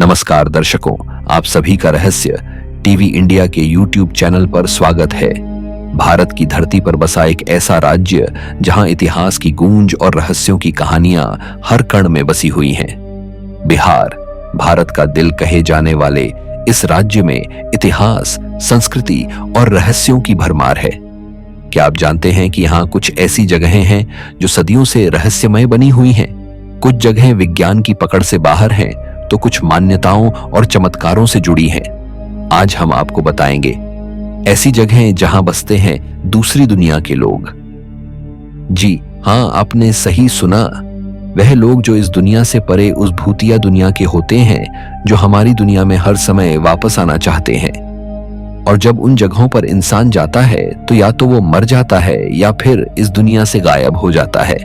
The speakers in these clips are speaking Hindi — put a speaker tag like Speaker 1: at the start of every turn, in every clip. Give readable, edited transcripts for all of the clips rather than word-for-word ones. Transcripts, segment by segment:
Speaker 1: नमस्कार दर्शकों, आप सभी का रहस्य टीवी इंडिया के यूट्यूब चैनल पर स्वागत है। भारत की धरती पर बसा एक ऐसा राज्य जहां इतिहास की गूंज और रहस्यों की कहानियां हर कण में बसी हुई हैं। बिहार, भारत का दिल कहे जाने वाले इस राज्य में इतिहास, संस्कृति और रहस्यों की भरमार है। क्या आप जानते हैं कि यहाँ कुछ ऐसी जगहें हैं जो सदियों से रहस्यमय बनी हुई हैं? कुछ जगहें विज्ञान की पकड़ से बाहर हैं, तो कुछ मान्यताओं और चमत्कारों से जुड़ी हैं। आज हम आपको बताएंगे ऐसी जगहें जहां बसते हैं दूसरी दुनिया के लोग। जी हां, आपने सही सुना। वह लोग जो इस दुनिया से परे उस भूतिया दुनिया के होते हैं, जो हमारी दुनिया में हर समय वापस आना चाहते हैं। और जब उन जगहों पर इंसान जाता है तो या तो वो मर जाता है या फिर इस दुनिया से गायब हो जाता है।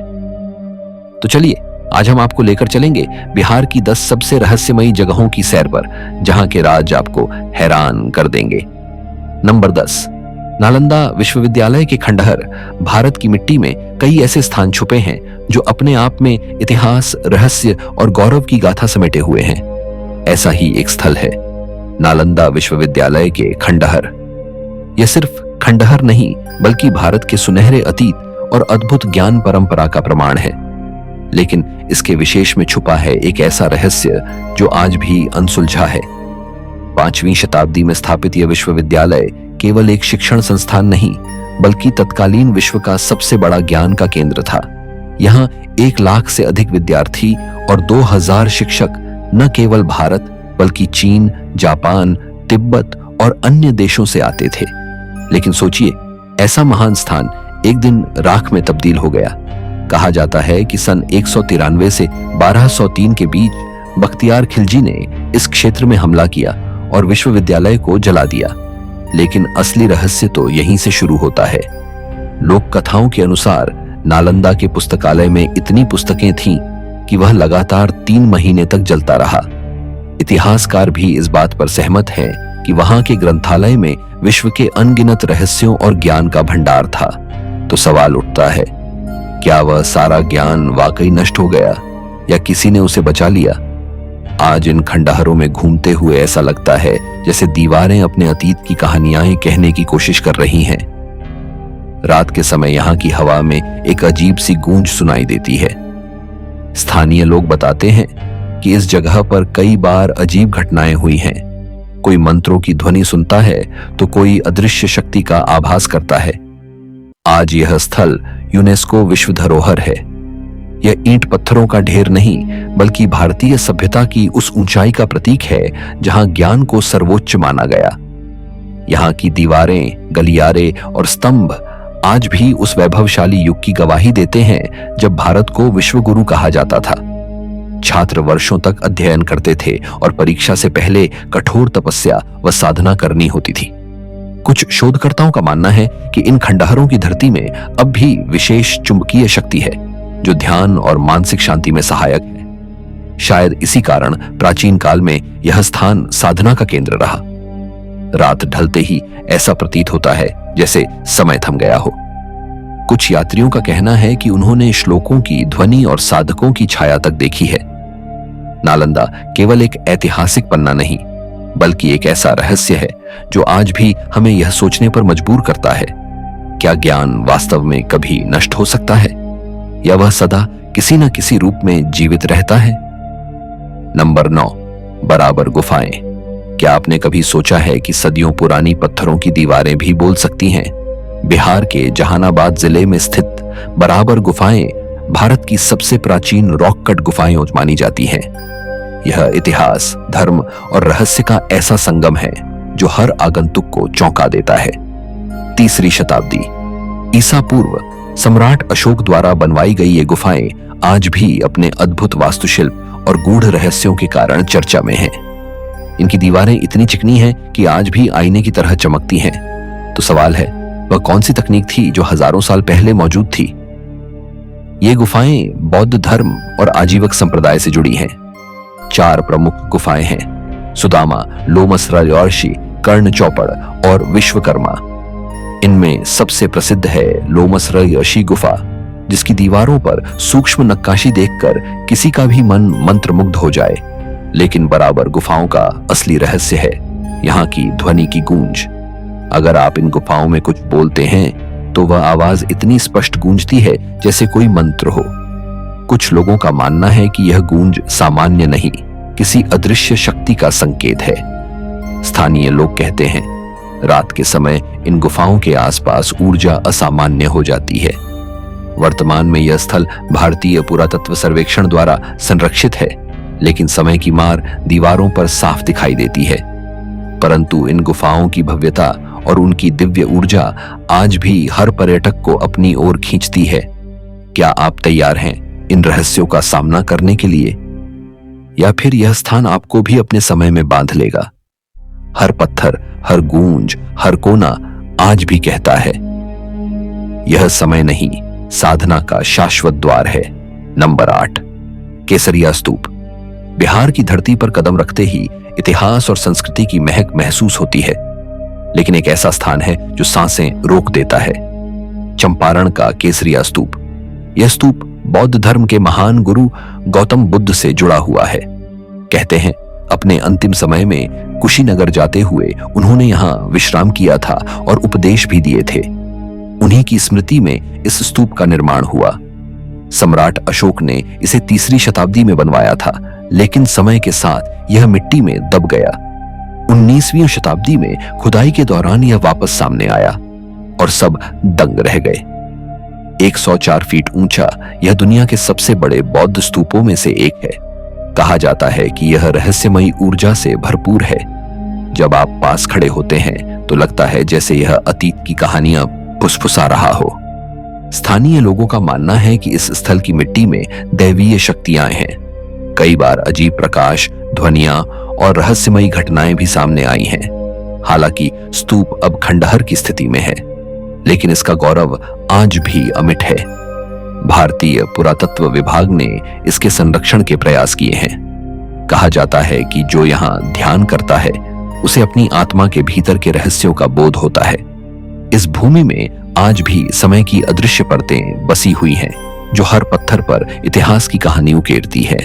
Speaker 1: तो चलिए, आज हम आपको लेकर चलेंगे बिहार की 10 सबसे रहस्यमयी जगहों की सैर पर, जहां के राज आपको हैरान कर देंगे। नंबर 10, नालंदा विश्वविद्यालय के खंडहर। भारत की मिट्टी में कई ऐसे स्थान छुपे हैं जो अपने आप में इतिहास, रहस्य और गौरव की गाथा समेटे हुए हैं। ऐसा ही एक स्थल है नालंदा विश्वविद्यालय के खंडहर। यह सिर्फ खंडहर नहीं, बल्कि भारत के सुनहरे अतीत और अद्भुत ज्ञान परंपरा का प्रमाण है। लेकिन इसके विशेष में छुपा है एक ऐसा रहस्य जो आज भी अनसुलझा है। 5वीं शताब्दी में स्थापित यह विश्वविद्यालय केवल एक शिक्षण संस्थान नहीं, बल्कि तत्कालीन विश्व का सबसे बड़ा ज्ञान का केंद्र था। यहाँ 1 लाख से अधिक विद्यार्थी और 2000 शिक्षक न केवल भारत बल्कि चीन, जापान, तिब्बत और अन्य देशों से आते थे। लेकिन सोचिए, ऐसा महान स्थान एक दिन राख में तब्दील हो गया। कहा जाता है कि सन 193 से 1203 के बीच बख्तियार खिलजी ने इस क्षेत्र में हमला किया और विश्वविद्यालय को जला दिया। लेकिन असली रहस्य तो यहीं से शुरू होता है। लोक कथाओं के अनुसार नालंदा के पुस्तकालय में इतनी पुस्तकें थीं कि वह लगातार 3 महीने तक जलता रहा। इतिहासकार भी इस बात पर सहमत हैं कि वहां के ग्रंथालय में विश्व के अनगिनत रहस्यों और ज्ञान का भंडार था। तो सवाल उठता है, क्या वह सारा ज्ञान वाकई नष्ट हो गया या किसी ने उसे बचा लिया? आज इन खंडहरों में घूमते हुए ऐसा लगता है जैसे दीवारें अपने अतीत की कहानियां कहने की कोशिश कर रही हैं। रात के समय यहाँ की हवा में एक अजीब सी गूंज सुनाई देती है। स्थानीय लोग बताते हैं कि इस जगह पर कई बार अजीब घटनाएं हुई हैं। कोई मंत्रों की ध्वनि सुनता है तो कोई अदृश्य शक्ति का आभास करता है। आज यह स्थल यूनेस्को विश्व धरोहर है। यह ईंट पत्थरों का ढेर नहीं, बल्कि भारतीय सभ्यता की उस ऊंचाई का प्रतीक है जहां ज्ञान को सर्वोच्च माना गया। यहाँ की दीवारें, गलियारे और स्तंभ आज भी उस वैभवशाली युग की गवाही देते हैं जब भारत को विश्वगुरु कहा जाता था। छात्र वर्षों तक अध्ययन करते थे और परीक्षा से पहले कठोर तपस्या व साधना करनी होती थी। कुछ शोधकर्ताओं का मानना है कि इन खंडहरों की धरती में अब भी विशेष चुंबकीय शक्ति है जो ध्यान और मानसिक शांति में सहायक है। शायद इसी कारण प्राचीन काल में यह स्थान साधना का केंद्र रहा। रात ढलते ही ऐसा प्रतीत होता है जैसे समय थम गया हो। कुछ यात्रियों का कहना है कि उन्होंने श्लोकों की ध्वनि और साधकों की छाया तक देखी है। नालंदा केवल एक ऐतिहासिक पन्ना नहीं, बल्कि एक ऐसा रहस्य है जो आज भी हमें यह सोचने पर मजबूर करता है, क्या ज्ञान वास्तव में कभी नष्ट हो सकता है या वह सदा किसी न किसी रूप में जीवित रहता है? नंबर 9, बराबर गुफाएं। क्या आपने कभी सोचा है कि सदियों पुरानी पत्थरों की दीवारें भी बोल सकती हैं? बिहार के जहानाबाद जिले में स्थित बराबर गुफाएं भारत की सबसे प्राचीन रॉक कट गुफाएं मानी जाती हैं। यह इतिहास, धर्म और रहस्य का ऐसा संगम है जो हर आगंतुक को चौंका देता है। 3री शताब्दी ईसा पूर्व सम्राट अशोक द्वारा बनवाई गई ये गुफाएं आज भी अपने अद्भुत वास्तुशिल्प और गूढ़ रहस्यों के कारण चर्चा में हैं। इनकी दीवारें इतनी चिकनी हैं कि आज भी आईने की तरह चमकती हैं। तो सवाल है, वह कौन सी तकनीक थी जो हजारों साल पहले मौजूद थी? ये गुफाएं बौद्ध धर्म और आजीवक संप्रदाय से जुड़ी हैं। 4 प्रमुख गुफाएं हैं: सुदामा, लोमसरा ऋषि, कर्ण चौपड़ और विश्वकर्मा। इनमें सबसे प्रसिद्ध है लोमसरा ऋषि गुफा, जिसकी दीवारों पर सूक्ष्म नक्काशी देखकर किसी का भी मन मंत्रमुग्ध हो जाए। लेकिन बराबर गुफाओं का असली रहस्य है यहाँ की ध्वनि की गूंज। अगर आप इन गुफाओं में कुछ बोलते हैं तो वह आवाज इतनी स्पष्ट गूंजती है जैसे कोई मंत्र हो। कुछ लोगों का मानना है कि यह गूंज सामान्य नहीं, किसी अदृश्य शक्ति का संकेत है। स्थानीय लोग कहते हैं रात के समय इन गुफाओं के आसपास ऊर्जा असामान्य हो जाती है। वर्तमान में यह स्थल भारतीय पुरातत्व सर्वेक्षण द्वारा संरक्षित है, लेकिन समय की मार दीवारों पर साफ दिखाई देती है। परंतु इन गुफाओं की भव्यता और उनकी दिव्य ऊर्जा आज भी हर पर्यटक को अपनी ओर खींचती है। क्या आप तैयार हैं इन रहस्यों का सामना करने के लिए, या फिर यह स्थान आपको भी अपने समय में बांध लेगा? हर पत्थर, हर गूंज, हर कोना आज भी कहता है यह समय नहीं, साधना का शाश्वत द्वार है। नंबर 8, केसरिया स्तूप। बिहार की धरती पर कदम रखते ही इतिहास और संस्कृति की महक महसूस होती है, लेकिन एक ऐसा स्थान है जो सांसें रोक देता है। चंपारण का केसरिया स्तूप। यह स्तूप बौद्ध धर्म के महान गुरु गौतम बुद्ध से जुड़ा हुआ है। कहते हैं अपने अंतिम समय में कुशीनगर जाते हुए उन्होंने यहाँ विश्राम किया था और उपदेश भी दिए थे। उन्हीं की स्मृति में इस स्तूप का निर्माण हुआ। सम्राट अशोक ने इसे 3री शताब्दी में बनवाया था, लेकिन समय के साथ यह मिट्टी में दब गया। 19वीं शताब्दी में खुदाई के दौरान यह वापस सामने आया और सब दंग रह गए। 104 फीट ऊंचा यह दुनिया के सबसे बड़े बौद्ध स्तूपों में से एक है। कहा जाता है कि यह रहस्यमयी ऊर्जा से भरपूर है। जब आप पास खड़े होते हैं तो लगता है जैसे यह अतीत की कहानियां फुसफुसा रहा हो। स्थानीय लोगों का मानना है कि इस स्थल की मिट्टी में दैवीय शक्तियां हैं। कई बार अजीब प्रकाश, ध्वनियां और रहस्यमयी घटनाएं भी सामने आई हैं। हालांकि स्तूप अब खंडहर की स्थिति में है, लेकिन इसका गौरव आज भी अमिट है। भारतीय पुरातत्व विभाग ने इसके संरक्षण के प्रयास किए हैं। कहा जाता है कि जो यहाँ ध्यान करता है उसे अपनी आत्मा के भीतर के रहस्यों का बोध होता है। इस भूमि में आज भी समय की अदृश्य परतें बसी हुई हैं, जो हर पत्थर पर इतिहास की कहानी उकेरती है।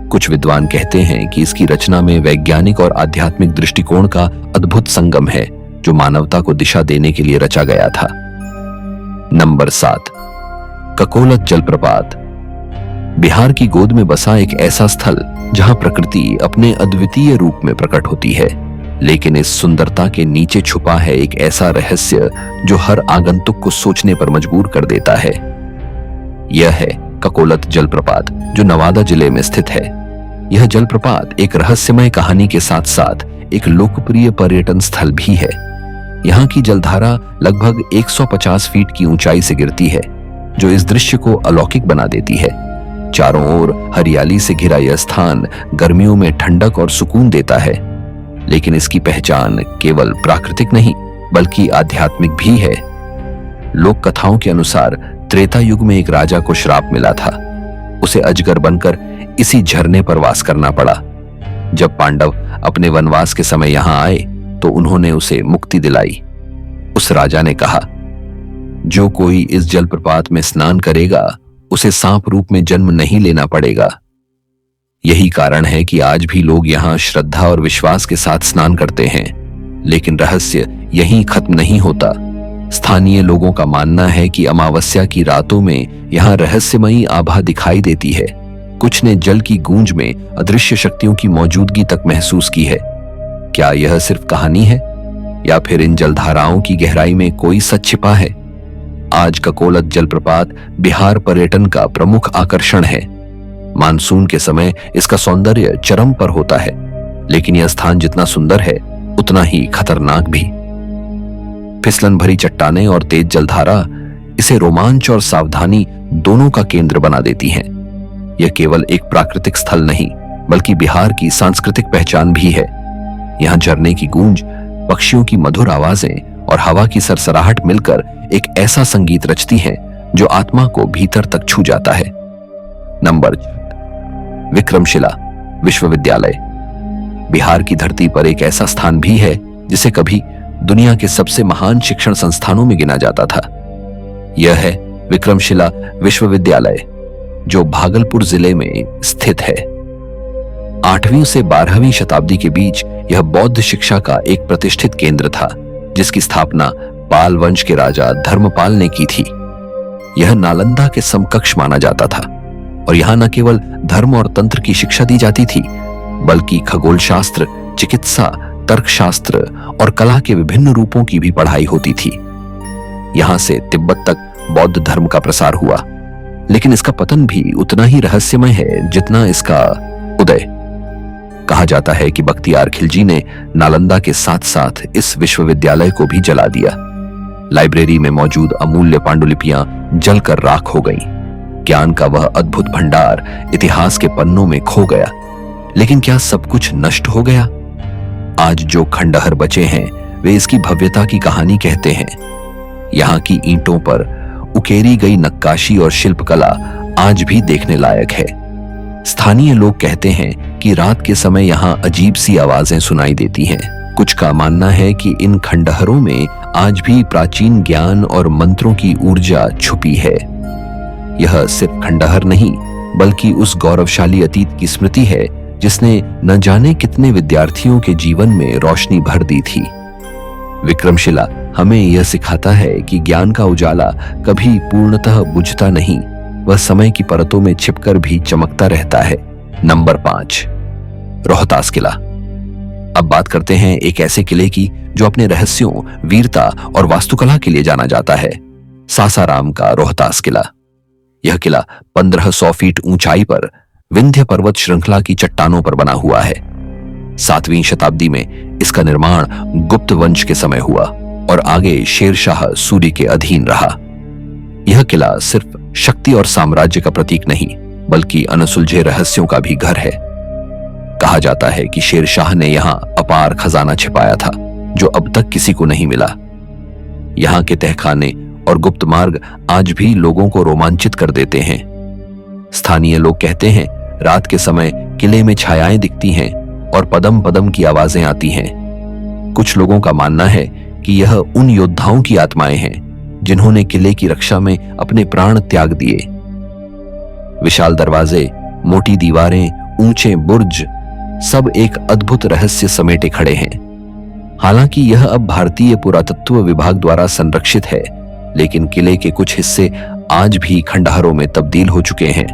Speaker 1: कुछ विद्वान कहते हैं कि इसकी रचना में वैज्ञानिक और आध्यात्मिक दृष्टिकोण का अद्भुत संगम है, जो मानवता को दिशा देने के लिए रचा गया था। नंबर 7, ककोलत जलप्रपात। बिहार की गोद में बसा एक ऐसा स्थल जहां प्रकृति अपने अद्वितीय रूप में प्रकट होती है, लेकिन इस सुंदरता के नीचे छुपा है एक ऐसा रहस्य जो हर आगंतुक को सोचने पर मजबूर कर देता है। यह है ककोलत जलप्रपात, जो नवादा जिले में स्थित है। यह जलप्रपात एक रहस्यमय कहानी के साथ साथ एक लोकप्रिय पर्यटन स्थल भी है। यहाँ की जलधारा लगभग 150 फीट की ऊंचाई से गिरती है, जो इस दृश्य को अलौकिक बना देती है। चारों ओर हरियाली से घिरा यह स्थान गर्मियों में ठंडक और सुकून देता है, लेकिन इसकी पहचान केवल प्राकृतिक नहीं बल्कि आध्यात्मिक भी है। लोक कथाओं के अनुसार त्रेता युग में एक राजा को श्राप मिला था। उसे अजगर बनकर इसी झरने पर वास करना पड़ा। जब पांडव अपने वनवास के समय यहां आए तो उन्होंने उसे मुक्ति दिलाई। उस राजा ने कहा, जो कोई इस जलप्रपात में स्नान करेगा उसे सांप रूप में जन्म नहीं लेना पड़ेगा। यही कारण है कि आज भी लोग यहाँ श्रद्धा और विश्वास के साथ स्नान करते हैं। लेकिन रहस्य यहीं खत्म नहीं होता। स्थानीय लोगों का मानना है कि अमावस्या की रातों में यहाँ रहस्यमयी आभा दिखाई देती है। कुछ ने जल की गूंज में अदृश्य शक्तियों की मौजूदगी तक महसूस की है। क्या यह सिर्फ कहानी है या फिर इन जलधाराओं की गहराई में कोई सच छिपा है? आज ककोलत जलप्रपात बिहार पर्यटन का प्रमुख आकर्षण है। मानसून के समय इसका सौंदर्य चरम पर होता है, लेकिन यह स्थान जितना सुंदर है उतना ही खतरनाक भी। फिसलन भरी चट्टानें और तेज जलधारा इसे रोमांच और सावधानी दोनों का केंद्र बना देती हैं। यह केवल एक प्राकृतिक स्थल नहीं बल्कि बिहार की सांस्कृतिक पहचान भी है। यहाँ झरने की गूंज, पक्षियों की मधुर आवाजें और हवा की सरसराहट मिलकर एक ऐसा संगीत रचती हैं जो आत्मा को भीतर तक छू जाता है। नंबर 6, विक्रमशिला विश्वविद्यालय। बिहार की धरती पर एक ऐसा स्थान भी है जिसे कभी दुनिया के सबसे महान शिक्षण संस्थानों में गिना जाता था। यह है विक्रमशिला विश्वविद्यालय, जो भागलपुर जिले में स्थित है। 8वीं से 12वीं शताब्दी के बीच यह बौद्ध शिक्षा का एक प्रतिष्ठित केंद्र था, जिसकी स्थापना पाल वंश के राजा धर्मपाल ने की थी। यह नालंदा के समकक्ष माना जाता था और यहां न केवल धर्म और तंत्र की शिक्षा दी जाती थी, बल्कि खगोल शास्त्र, चिकित्सा, तर्कशास्त्र और कला के विभिन्न रूपों की भी पढ़ाई होती थी। यहां से तिब्बत तक बौद्ध धर्म का प्रसार हुआ, लेकिन इसका पतन भी उतना ही रहस्यमय है जितना इसका उदय। कहा जाता है कि बख्तियार खिलजी ने नालंदा के साथ साथ इस विश्वविद्यालय को भी जला दिया। लाइब्रेरी में मौजूद अमूल्य पांडुलिपियां जलकर राख हो गईं। ज्ञान का वह अद्भुत भंडार इतिहास के पन्नों में खो गया। लेकिन क्या सब कुछ नष्ट हो गया? आज जो खंडहर बचे हैं वे इसकी भव्यता की कहानी कहते हैं। यहाँ की ईंटों पर उकेरी गई नक्काशी और शिल्पकला आज भी देखने लायक है। स्थानीय लोग कहते हैं कि रात के समय यहाँ अजीब सी आवाजें सुनाई देती हैं। कुछ का मानना है कि इन खंडहरों में आज भी प्राचीन ज्ञान और मंत्रों की ऊर्जा छुपी है। यह सिर्फ खंडहर नहीं, बल्कि उस गौरवशाली अतीत की स्मृति है जिसने न जाने कितने विद्यार्थियों के जीवन में रोशनी भर दी थी। विक्रमशिला हमें यह सिखाता है कि ज्ञान का उजाला कभी पूर्णतः बुझता नहीं, वह समय की परतों में छिपकर भी चमकता रहता है। नंबर 5, रोहतास किला। अब बात करते हैं एक ऐसे किले की जो अपने रहस्यों, वीरता और वास्तुकला के लिए जाना जाता है, सासाराम का रोहतास किला। यह किला 1500 फीट ऊंचाई पर विंध्य पर्वत श्रृंखला की चट्टानों पर बना हुआ है। 7वीं शताब्दी में इसका निर्माण गुप्त वंश के समय हुआ और आगे शेरशाह सूरी के अधीन रहा। यह किला सिर्फ शक्ति और साम्राज्य का प्रतीक नहीं, बल्कि अनसुलझे रहस्यों का भी घर है। कहा जाता है कि शेरशाह ने यहां अपार खजाना छिपाया था जो अब तक किसी को नहीं मिला। यहां के तहखाने और गुप्त मार्ग आज भी लोगों को रोमांचित कर देते हैं। स्थानीय लोग कहते हैं रात के समय किले में छायाएं दिखती हैं और पदम पदम की आवाजें आती हैं। कुछ लोगों का मानना है कि यह उन योद्धाओं की आत्माएं हैं जिन्होंने किले की रक्षा में अपने प्राण त्याग दिए। विशाल दरवाजे, मोटी दीवारें, ऊंचे बुर्ज, सब एक अद्भुत रहस्य समेटे खड़े हैं। हालांकि यह अब भारतीय पुरातत्व विभाग द्वारा संरक्षित है, लेकिन किले के कुछ हिस्से आज भी खंडहरों में तब्दील हो चुके हैं।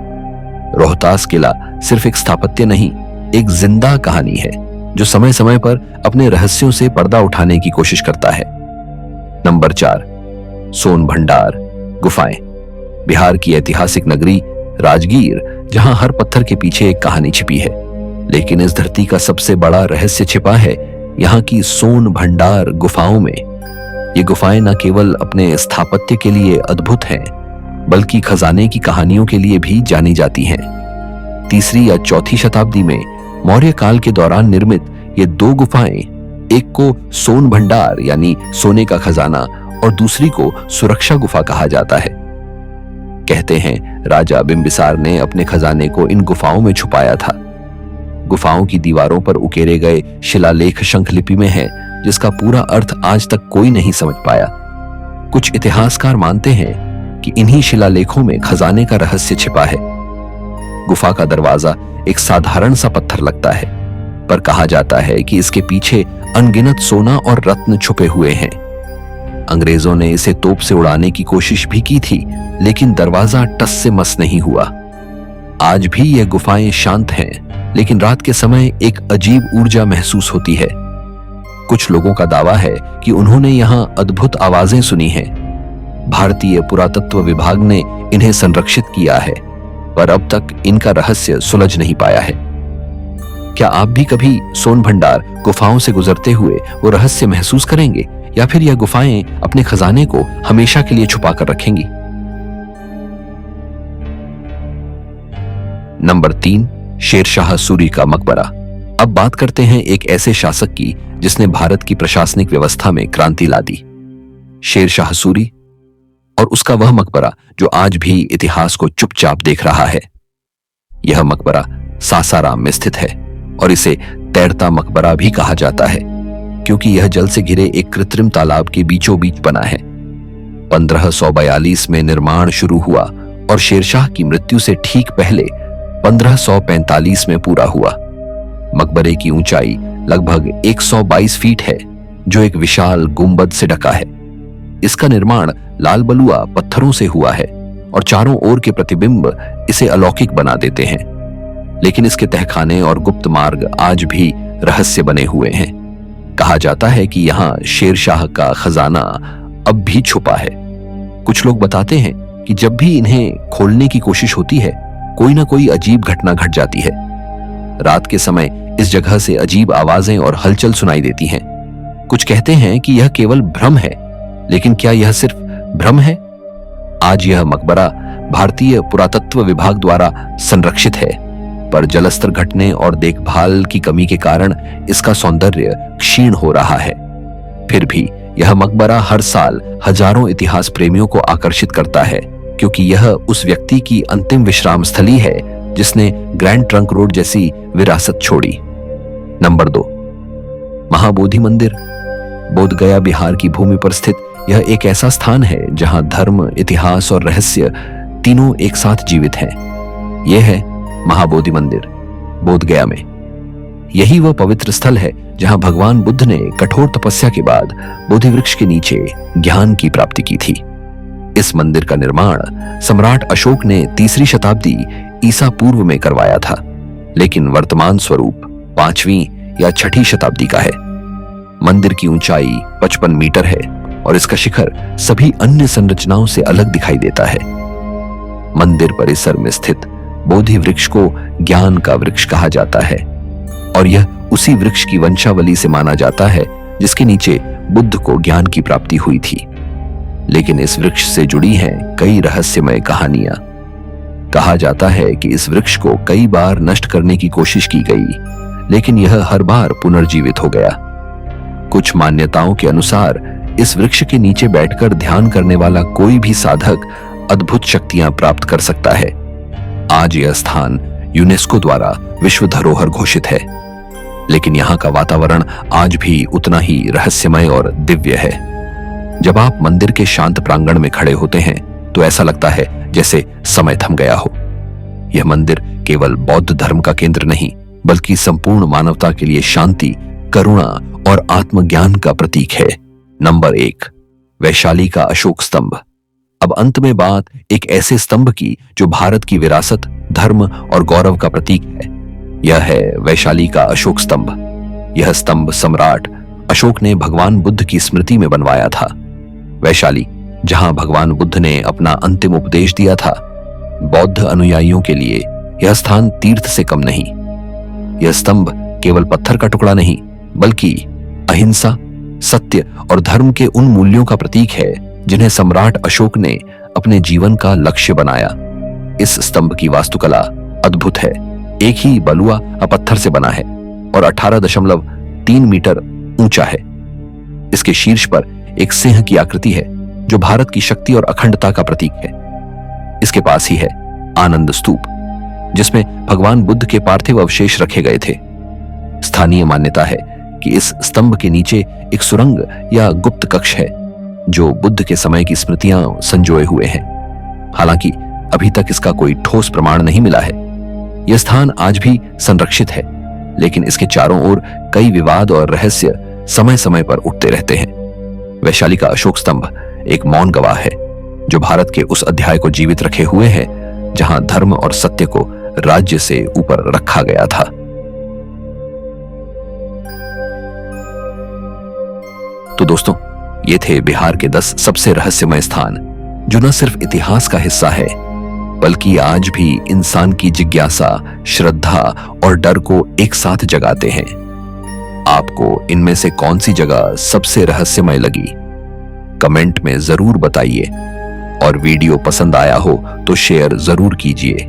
Speaker 1: रोहतास किला सिर्फ एक स्थापत्य नहीं, एक जिंदा कहानी है जो समय समय पर अपने रहस्यों से पर्दा उठाने की कोशिश करता है। नंबर 4, सोन भंडार गुफाएं। बिहार की ऐतिहासिक नगरी राजगीर, जहां हर पत्थर के पीछे एक कहानी छिपी है, लेकिन इस धरती का सबसे बड़ा रहस्य छिपा है यहाँ की सोन भंडार गुफाओं में। ये गुफाएं न केवल अपने स्थापत्य के लिए अद्भुत हैं, बल्कि खजाने की कहानियों के लिए भी जानी जाती हैं। 3री या 4थी शताब्दी में मौर्य काल के दौरान निर्मित ये 2 गुफाएं, एक को सोन भंडार यानी सोने का खजाना और दूसरी को सुरक्षा गुफा कहा जाता है। कहते हैं राजा बिंबिसार ने अपने खजाने को इन गुफाओं में छुपाया था। गुफाओं की दीवारों पर उकेरे गए शिलालेख शंखलिपि में है, जिसका पूरा अर्थ आज तक कोई नहीं समझ पाया। कुछ इतिहासकार मानते हैं कि इन्हीं शिलालेखों में खजाने का रहस्य छिपा है। गुफा का दरवाजा एक साधारण सा पत्थर लगता है, पर कहा जाता है कि इसके पीछे अनगिनत सोना और रत्न छुपे हुए हैं। अंग्रेजों ने इसे तोप से उड़ाने की कोशिश भी की थी, लेकिन दरवाजा टस से मस नहीं हुआ। आज भी यह गुफाएं शांत हैं, लेकिन रात के समय एक अजीब ऊर्जा महसूस होती है। कुछ लोगों का दावा है कि उन्होंने यहाँ अद्भुत आवाजें सुनी हैं। भारतीय पुरातत्व विभाग ने इन्हें संरक्षित किया है, पर अब तक इनका रहस्य सुलझ नहीं पाया है। क्या आप भी कभी सोन भंडार गुफाओं से गुजरते हुए वो रहस्य महसूस करेंगे, या फिर यह गुफाएं अपने खजाने को हमेशा के लिए छुपा कर रखेंगी? नंबर 3, शेरशाह सूरी का मकबरा। अब बात करते हैं एक ऐसे शासक की जिसने भारत की प्रशासनिक व्यवस्था में क्रांति ला दी, शेरशाह सूरी, और उसका वह मकबरा जो आज भी इतिहास को चुपचाप देख रहा है। यह मकबरा सासाराम में स्थित है और इसे तैरता मकबरा भी कहा जाता है, क्योंकि यह जल से घिरे एक कृत्रिम तालाब के बीचों बीच बना है। 1542 में निर्माण शुरू हुआ और शेरशाह की मृत्यु से ठीक पहले 1545 में पूरा हुआ। मकबरे की ऊंचाई लगभग 122 फीट है, जो एक विशाल गुंबद से ढका है। इसका निर्माण लाल बलुआ पत्थरों से हुआ है और चारों ओर के प्रतिबिंब इसे अलौकिक बना देते हैं। लेकिन इसके तहखाने और गुप्त मार्ग आज भी रहस्य बने हुए हैं। कहा जाता है कि यहाँ शेरशाह का खजाना अब भी छुपा है। कुछ लोग बताते हैं कि जब भी इन्हें खोलने की कोशिश होती है, कोई ना कोई अजीब घटना घट जाती है। रात के समय इस जगह से अजीब आवाजें और हलचल सुनाई देती हैं। कुछ कहते हैं कि यह केवल भ्रम है, लेकिन क्या यह सिर्फ भ्रम है? आज यह मकबरा भारतीय पुरातत्व विभाग द्वारा संरक्षित है, पर जलस्तर घटने और देखभाल की कमी के कारण इसका सौंदर्य क्षीण हो रहा है। फिर भी यह मकबरा हर साल हजारों इतिहास प्रेमियों को आकर्षित करता है, क्योंकि यह उस व्यक्ति की अंतिम विश्राम स्थली है जिसने ग्रैंड ट्रंक रोड जैसी विरासत छोड़ी। नंबर 2, महाबोधि मंदिर। बोधगया बिहार की भूमि पर स्थित यह एक ऐसा स्थान है जहां धर्म, इतिहास और रहस्य तीनों एक साथ जीवित हैं। यह है महाबोधि मंदिर, बोधगया में। यही वह पवित्र स्थल है जहां भगवान बुद्ध ने कठोर तपस्या के बाद बोधि वृक्ष के नीचे ज्ञान की प्राप्ति की थी। इस मंदिर का निर्माण सम्राट अशोक ने 3री शताब्दी ईसा पूर्व में करवाया था, लेकिन वर्तमान स्वरूप 5वीं या 6ठी शताब्दी का है। मंदिर की ऊंचाई 55 मीटर है और इसका शिखर सभी अन्य संरचनाओं से अलग दिखाई देता है। मंदिर परिसर में स्थित बोधि वृक्ष को ज्ञान का वृक्ष कहा जाता है और यह उसी वृक्ष की वंशावली से माना जाता है जिसके नीचे बुद्ध को ज्ञान की प्राप्ति हुई थी। लेकिन इस वृक्ष से जुड़ी हैं कई रहस्यमय कहानियां। कहा जाता है कि इस वृक्ष को कई बार नष्ट करने की कोशिश की गई, लेकिन यह हर बार पुनर्जीवित हो गया। कुछ मान्यताओं के अनुसार इस वृक्ष के नीचे बैठकर ध्यान करने वाला कोई भी साधक अद्भुत शक्तियां प्राप्त कर सकता है। आज यह स्थान यूनेस्को द्वारा विश्व धरोहर घोषित है, लेकिन यहाँ का वातावरण आज भी उतना ही रहस्यमय और दिव्य है। जब आप मंदिर के शांत प्रांगण में खड़े होते हैं तो ऐसा लगता है जैसे समय थम गया हो। यह मंदिर केवल बौद्ध धर्म का केंद्र नहीं, बल्कि संपूर्ण मानवता के लिए शांति, करुणा और आत्मज्ञान का प्रतीक है। नंबर 1, वैशाली का अशोक स्तंभ। अब अंत में बात एक ऐसे स्तंभ की जो भारत की विरासत, धर्म और गौरव का प्रतीक है। यह है वैशाली का अशोक स्तंभ। यह स्तंभ सम्राट अशोक ने भगवान बुद्ध की स्मृति में बनवाया था। वैशाली, जहां भगवान बुद्ध ने अपना अंतिम उपदेश दिया था, बौद्ध अनुयायियों के लिए यह स्थान तीर्थ से कम नहीं। यह स्तंभ केवल पत्थर का टुकड़ा नहीं, बल्कि अहिंसा, सत्य और धर्म के उन मूल्यों का प्रतीक है जिन्हें सम्राट अशोक ने अपने जीवन का लक्ष्य बनाया। इस स्तंभ की वास्तुकला अद्भुत है। एक ही बलुआ पत्थर से बना है और 18.3 मीटर ऊंचा है। इसके शीर्ष पर एक सिंह की आकृति है जो भारत की शक्ति और अखंडता का प्रतीक है। इसके पास ही है आनंद स्तूप, जिसमें भगवान बुद्ध के पार्थिव अवशेष रखे गए थे। स्थानीय मान्यता है कि इस स्तंभ के नीचे एक सुरंग या गुप्त कक्ष है जो बुद्ध के समय की स्मृतियां संजोए हुए हैं। हालांकि अभी तक इसका कोई ठोस प्रमाण नहीं मिला है। यह स्थान आज भी संरक्षित है, लेकिन इसके चारों ओर कई विवाद और रहस्य समय समय पर उठते रहते हैं। वैशाली का अशोक स्तंभ एक मौन गवाह है जो भारत के उस अध्याय को जीवित रखे हुए है जहां धर्म और सत्य को राज्य से ऊपर रखा गया था। तो दोस्तों, ये थे बिहार के 10 सबसे रहस्यमय स्थान जो न सिर्फ इतिहास का हिस्सा है, बल्कि आज भी इंसान की जिज्ञासा, श्रद्धा और डर को एक साथ जगाते हैं। आपको इनमें से कौन सी जगह सबसे रहस्यमय लगी? कमेंट में जरूर बताइए और वीडियो पसंद आया हो तो शेयर जरूर कीजिए।